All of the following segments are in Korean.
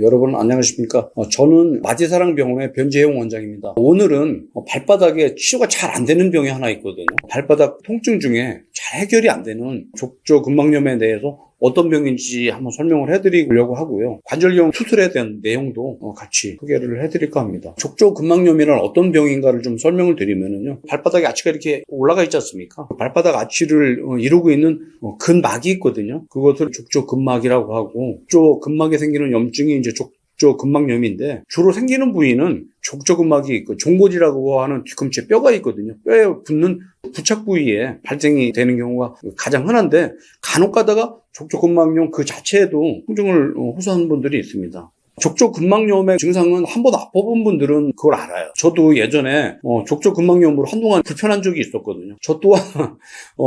여러분 안녕하십니까? 저는 마지사랑병원의 변재용 원장입니다. 오늘은 발바닥에 치료가 잘 안 되는 병이 하나 있거든요. 발바닥 통증 중에 잘 해결이 안 되는 족저근막염에 대해서 어떤 병인지 한번 설명을 해드리려고 하고요. 관절염 수술에 대한 내용도 같이 소개를 해드릴까 합니다. 족저근막염이란 어떤 병인가를 좀 설명을 드리면요. 발바닥에 아치가 이렇게 올라가 있지 않습니까? 발바닥 아치를 이루고 있는 근막이 있거든요. 그것을 족저근막이라고 하고, 족저근막에 생기는 염증이 이제 족저근막염인데, 주로 생기는 부위는 족저근막이 있고 종골이라고 하는 뒤꿈치에 뼈가 있거든요. 뼈에 붙는 부착 부위에 발생이 되는 경우가 가장 흔한데, 간혹 가다가 족저근막염 그 자체에도 통증을 호소하는 분들이 있습니다. 족저근막염의 증상은 한번 아파본 분들은 그걸 알아요. 저도 예전에 족저근막염으로 한동안 불편한 적이 있었거든요. 저 또한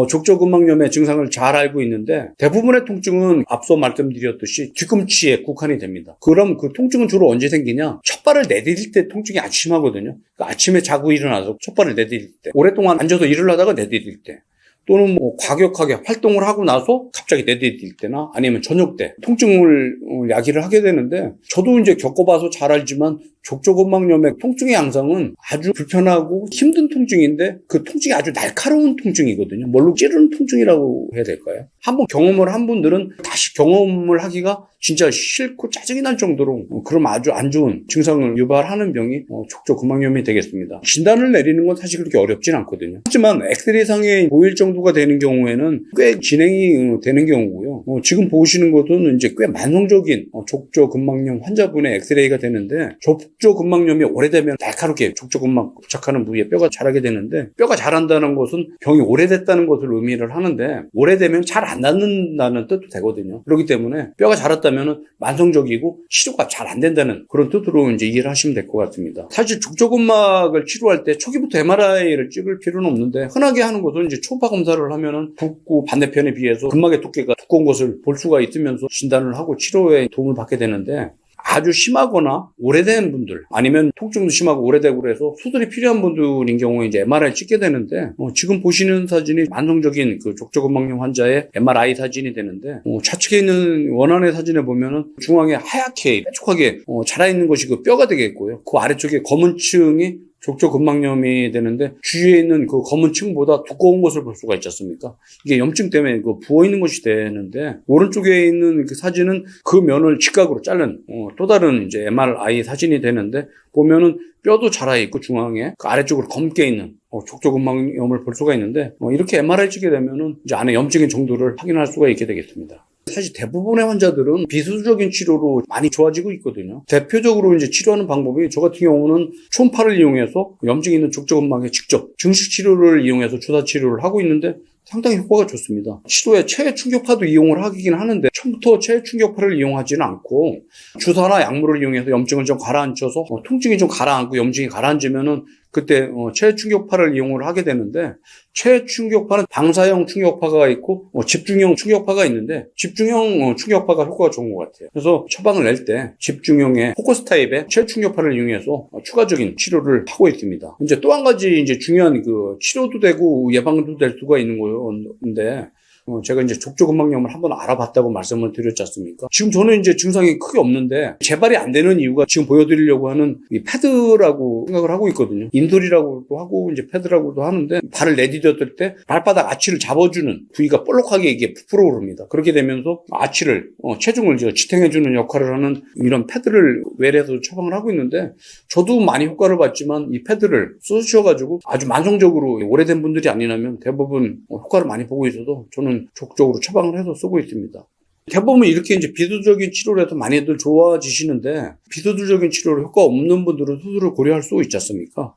족저근막염의 증상을 잘 알고 있는데, 대부분의 통증은 앞서 말씀드렸듯이 뒤꿈치에 국한이 됩니다. 그럼 그 통증은 주로 언제 생기냐? 첫발을 내디딜 때 통증이 아주 심하거든요. 그러니까 아침에 자고 일어나서 첫발을 내디딜 때, 오랫동안 앉아서 일을 하다가 내디딜 때, 또는 과격하게 활동을 하고 나서 갑자기 내디딜 때나 아니면 저녁 때 통증을 야기를 하게 되는데, 저도 이제 겪어봐서 잘 알지만 족저근막염의 통증의 양상은 아주 불편하고 힘든 통증인데, 그 통증이 아주 날카로운 통증이거든요. 뭘로 찌르는 통증이라고 해야 될까요? 한번 경험을 한 분들은 다시 경험을 하기가 진짜 싫고 짜증이 날 정도로 그럼 아주 안 좋은 증상을 유발하는 병이 족저근막염이 되겠습니다. 진단을 내리는 건 사실 그렇게 어렵진 않거든요. 하지만 엑스레이상에 보일 정도가 되는 경우에는 꽤 진행이 되는 경우고요. 지금 보시는 것은 이제 꽤 만성적인 족저근막염 환자분의 엑스레이가 되는데, 족저근막염이 오래되면 날카롭게 족저근막 부착하는 부위에 뼈가 자라게 되는데, 뼈가 자란다는 것은 병이 오래됐다는 것을 의미를 하는데, 오래되면 잘 안 낫는다는 뜻도 되거든요. 그렇기 때문에 뼈가 자랐다면 만성적이고 치료가 잘 안 된다는 그런 뜻으로 이제 이해를 하시면 될 것 같습니다. 사실 족저근막을 치료할 때 초기부터 MRI를 찍을 필요는 없는데, 흔하게 하는 것은 이제 초음파 검사를 하면은 붓고 반대편에 비해서 근막의 두께가 두꺼운 것을 볼 수가 있으면서 진단을 하고 치료에 도움을 받게 되는데, 아주 심하거나 오래된 분들, 아니면 통증도 심하고 오래되고 그래서 수술이 필요한 분들인 경우에 이제 MRI 찍게 되는데, 지금 보시는 사진이 만성적인 그 족저근막염 환자의 MRI 사진이 되는데, 좌측에 있는 원안의 사진에 보면은 중앙에 하얗게 뾰족하게 자라 있는 것이 그 뼈가 되겠고요. 그 아래쪽에 검은 층이 족저근막염이 되는데, 주위에 있는 그 검은 층보다 두꺼운 것을 볼 수가 있지 않습니까? 이게 염증 때문에 그 부어있는 것이 되는데, 오른쪽에 있는 그 사진은 그 면을 직각으로 자른 또 다른 이제 MRI 사진이 되는데, 보면은 뼈도 자라있고 중앙에 그 아래쪽으로 검게 있는 족저근막염을 볼 수가 있는데, 이렇게 MRI 찍게 되면은 이제 안에 염증의 정도를 확인할 수가 있게 되겠습니다. 사실 대부분의 환자들은 비수술적인 치료로 많이 좋아지고 있거든요. 대표적으로 이제 치료하는 방법이, 저 같은 경우는 초음파를 이용해서 염증이 있는 족저근막에 직접 증식 치료를 이용해서 주사 치료를 하고 있는데, 상당히 효과가 좋습니다. 치료에 체외 충격파도 이용을 하긴 하는데, 처음부터 체외 충격파를 이용하지는 않고 주사나 약물을 이용해서 염증을 좀 가라앉혀서 통증이 좀 가라앉고 염증이 가라앉으면은 그때 체외 충격파를 이용을 하게 되는데, 체외 충격파는 방사형 충격파가 있고 집중형 충격파가 있는데, 집중형 충격파가 효과가 좋은 것 같아요. 그래서 처방을 낼 때 집중형의 포커스 타입의 체외 충격파를 이용해서 추가적인 치료를 하고 있습니다. 이제 또 한 가지 이제 중요한 그 치료도 되고 예방도 될 수가 있는 건데, 제가 이제 족저근막염을 한번 알아봤다고 말씀을 드렸지 않습니까? 지금 저는 이제 증상이 크게 없는데, 재발이 안 되는 이유가 지금 보여드리려고 하는 이 패드라고 생각을 하고 있거든요. 인솔이라고도 하고 이제 패드라고도 하는데, 발을 내디뎠을 때 발바닥 아치를 잡아주는 부위가 볼록하게 이게 부풀어 오릅니다. 그렇게 되면서 아치를 체중을 지탱해주는 역할을 하는 이런 패드를 외래에서 처방을 하고 있는데, 저도 많이 효과를 봤지만 이 패드를 쓰셔가지고 아주 만성적으로 오래된 분들이 아니라면 대부분 효과를 많이 보고 있어서 저는 적극적으로 처방을 해서 쓰고 있습니다. 대부분 이렇게 이제 비수술적인 치료를 해서 많이들 좋아지시는데, 비수술적인 치료로 효과 없는 분들은 수술을 고려할 수 있지 않습니까?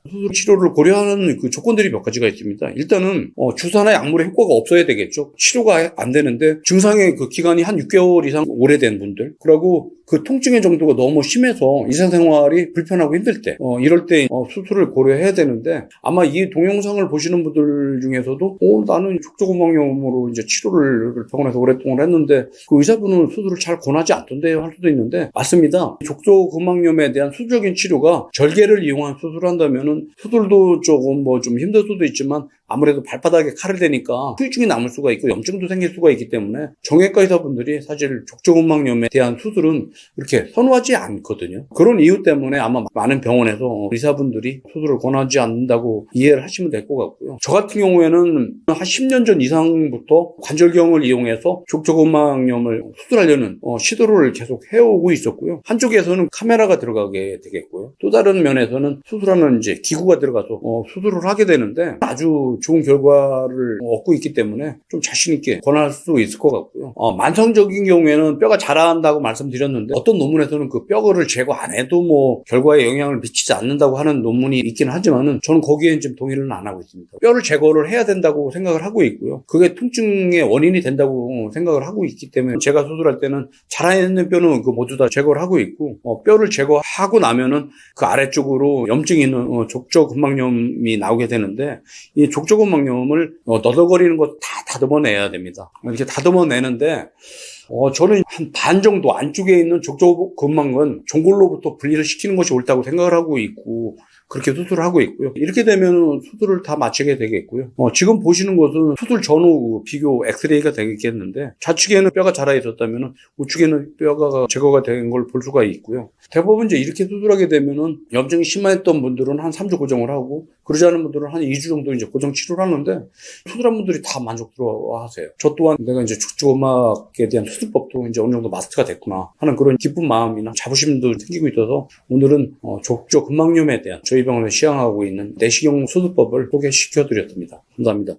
수술 치료를 고려하는 그 조건들이 몇 가지가 있습니다. 일단은 주사나 약물의 효과가 없어야 되겠죠. 치료가 안 되는데 증상의 그 기간이 한 6개월 이상 오래된 분들, 그리고 그 통증의 정도가 너무 심해서 일상생활이 불편하고 힘들 때, 이럴 때 수술을 고려해야 되는데, 아마 이 동영상을 보시는 분들 중에서도 나는 족저근막염으로 이제 치료를 병원에서 오랫동안 했는데 그 의사분은 수술을 잘 권하지 않던데요 할 수도 있는데, 맞습니다. 족저근막염에 대한 수술적인 치료가 절개를 이용한 수술을 한다면은 수술도 조금 좀 힘들 수도 있지만 아무래도 발바닥에 칼을 대니까 후유증이 남을 수가 있고 염증도 생길 수가 있기 때문에 정형외과 의사분들이 사실 족저근막염에 대한 수술은 이렇게 선호하지 않거든요. 그런 이유 때문에 아마 많은 병원에서 의사분들이 수술을 권하지 않는다고 이해를 하시면 될 것 같고요. 저 같은 경우에는 한 10년 전 이상부터 관절경을 이용해서 족저근막염을 수술하려는 시도를 계속 해오고 있었고요. 한쪽에서는 카메라가 들어가게 되겠고요. 또 다른 면에서는 수술하는 이제 기구가 들어가서 수술을 하게 되는데 아주 좋은 결과를 얻고 있기 때문에 좀 자신 있게 권할 수 있을 것 같고요. 만성적인 경우에는 뼈가 자란다고 말씀드렸는데 어떤 논문에서는 그 뼈를 제거 안 해도 뭐 결과에 영향을 미치지 않는다고 하는 논문이 있기는 하지만은 저는 거기에는 지금 동의를 안 하고 있습니다. 뼈를 제거를 해야 된다고 생각을 하고 있고요. 그게 통증의 원인이 된다고 생각을 하고 있기 때문에 제가 수술할 때는 자라있는 뼈는 그 모두 다 제거를 하고 있고 뼈를 제거하고 나면은 그 아래쪽으로 염증이 있는 족저근막염이 나오게 되는데 이 족저근막염을 너덜거리는 거 다 다듬어내야 됩니다. 이렇게 다듬어내는데 저는 한 반 정도 안쪽에 있는 족저근막은 종골로부터 분리를 시키는 것이 옳다고 생각을 하고 있고 그렇게 수술을 하고 있고요. 이렇게 되면 수술을 다 마치게 되겠고요. 지금 보시는 것은 수술 전후 비교 엑스레이가 되겠는데 좌측에는 뼈가 자라 있었다면 우측에는 뼈가 제거가 된 걸 볼 수가 있고요. 대부분 이제 이렇게 수술하게 되면은 염증이 심했던 분들은 한 3주 고정을 하고 그러지 않은 분들은 한 2주 정도 이제 고정 치료를 하는데 수술한 분들이 다 만족스러워 하세요. 저 또한 내가 이제 족저근막에 대한 수술법도 이제 어느 정도 마스터가 됐구나 하는 그런 기쁜 마음이나 자부심도 생기고 있어서 오늘은 족저근막염에 대한 저희 병원에 시행하고 있는 내시경 수술법을 소개시켜 드렸습니다. 감사합니다.